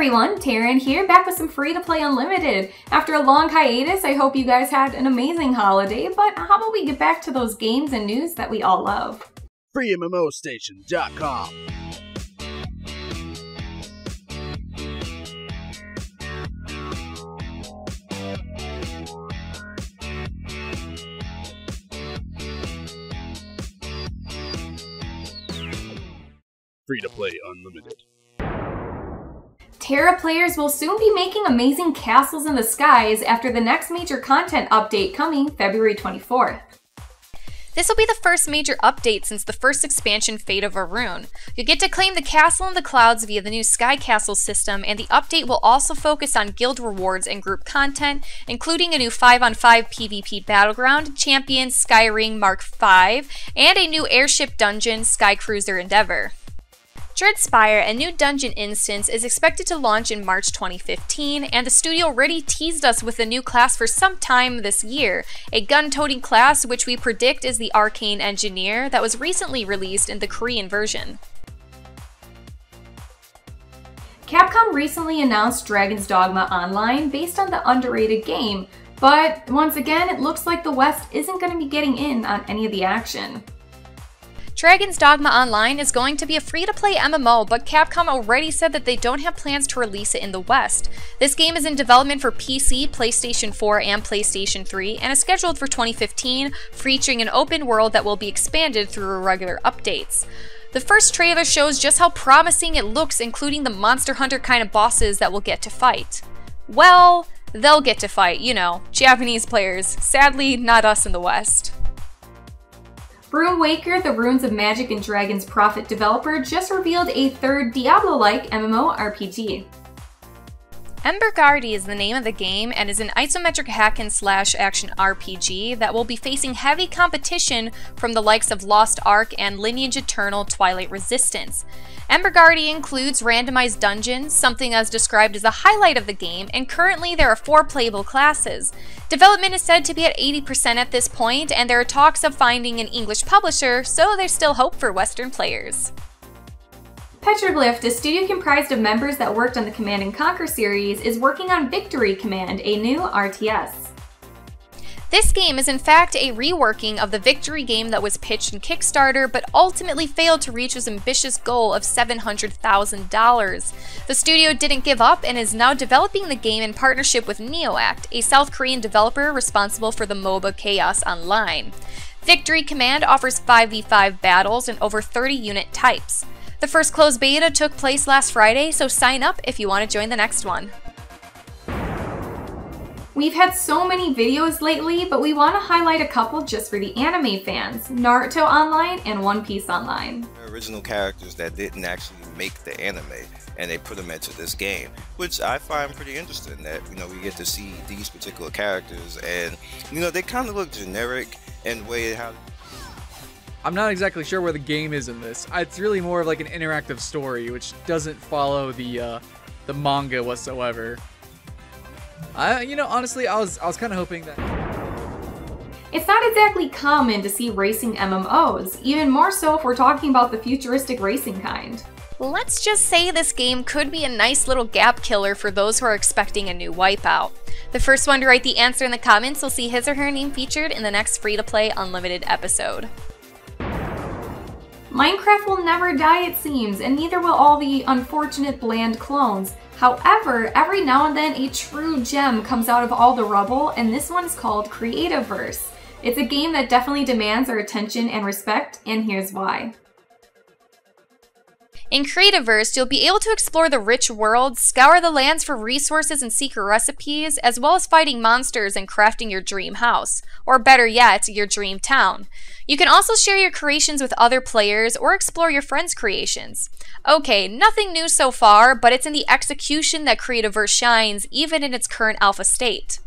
everyone, Taryn here, back with some Free-to-Play Unlimited. After a long hiatus, I hope you guys had an amazing holiday, but how about we get back to those games and news that we all love? FreeMMOstation.com. Free-to-Play Unlimited. TERA players will soon be making amazing castles in the skies after the next major content update coming February 24th. This will be the first major update since the first expansion, Fate of Va'ruun. You'll get to claim the castle in the clouds via the new Sky Castle system, and the update will also focus on guild rewards and group content, including a new 5-on-5 PvP battleground, Champion Skyring Mark V, and a new airship dungeon, Skycruiser Endeavor. Dreadspire, a new dungeon instance, is expected to launch in March 2015, and the studio already teased us with a new class for some time this year, a gun-toting class which we predict is the Arcane Engineer that was recently released in the Korean version. Capcom recently announced Dragon's Dogma Online based on the underrated game, but once again, it looks like the West isn't going to be getting in on any of the action. Dragon's Dogma Online is going to be a free-to-play MMO, but Capcom already said that they don't have plans to release it in the West. This game is in development for PC, PlayStation 4, and PlayStation 3, and is scheduled for 2015, featuring an open world that will be expanded through regular updates. The first trailer shows just how promising it looks, including the Monster Hunter kind of bosses that we'll get to fight. Well, they'll get to fight, you know, Japanese players. Sadly, not us in the West. Runewaker, the Runes of Magic and Dragons Prophet developer, just revealed a third Diablo-like MMORPG. Emberguardi is the name of the game and is an isometric hack-and-slash-action RPG that will be facing heavy competition from the likes of Lost Ark and Lineage Eternal Twilight Resistance. Emberguardi includes randomized dungeons, something as described as a highlight of the game, and currently there are 4 playable classes. Development is said to be at 80% at this point, and there are talks of finding an English publisher, so there's still hope for Western players. Petroglyph, a studio comprised of members that worked on the Command & Conquer series, is working on Victory Command, a new RTS. This game is in fact a reworking of the Victory game that was pitched in Kickstarter, but ultimately failed to reach its ambitious goal of $700,000. The studio didn't give up and is now developing the game in partnership with NeoAct, a South Korean developer responsible for the MOBA Chaos Online. Victory Command offers 5v5 battles and over 30 unit types. The first closed beta took place last Friday, so sign up if you want to join the next one. We've had so many videos lately, but we want to highlight a couple just for the anime fans: Naruto Online and One Piece Online. Original characters that didn't actually make the anime, and they put them into this game, which I find pretty interesting, that, you know, we get to see these particular characters, and, you know, they kind of look generic in the way how... I'm not exactly sure where the game is in this. It's really more of like an interactive story, which doesn't follow the manga whatsoever. You know, honestly, I was kind of hoping that... It's not exactly common to see racing MMOs, even more so if we're talking about the futuristic racing kind. Let's just say this game could be a nice little gap killer for those who are expecting a new Wipeout. The first one to write the answer in the comments will see his or her name featured in the next free-to-play Unlimited episode. Minecraft will never die, it seems, and neither will all the unfortunate bland clones. However, every now and then a true gem comes out of all the rubble, and this one is called Creativerse. It's a game that definitely demands our attention and respect, and here's why. In Creativerse, you'll be able to explore the rich world, scour the lands for resources and secret recipes, as well as fighting monsters and crafting your dream house, or better yet, your dream town. You can also share your creations with other players or explore your friends' creations. Okay, nothing new so far, but it's in the execution that Creativerse shines, even in its current alpha state.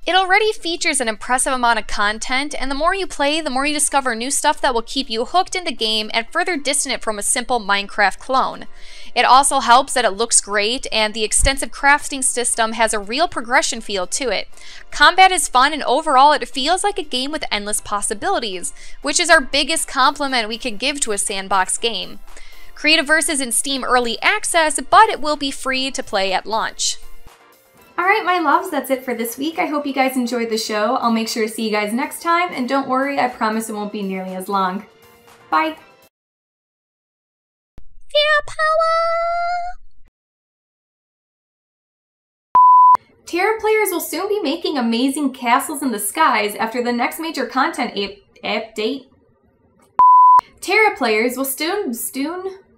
It already features an impressive amount of content, and the more you play, the more you discover new stuff that will keep you hooked in the game and further distance it from a simple Minecraft clone. It also helps that it looks great, and the extensive crafting system has a real progression feel to it. Combat is fun, and overall it feels like a game with endless possibilities, which is our biggest compliment we can give to a sandbox game. Creativerse is in Steam Early Access, but it will be free to play at launch. Alright, my loves, that's it for this week. I hope you guys enjoyed the show. I'll make sure to see you guys next time, and don't worry, I promise it won't be nearly as long. Bye! Fear power! Terra players will soon be making amazing castles in the skies after the next major content update. Terra players will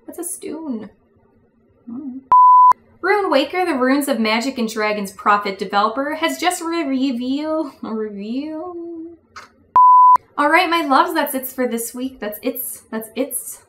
what's a stoon? Rune Waker, the Runes of Magic and Dragons Prophet developer, has just revealed. Alright, my loves, that's it for this week. That's it.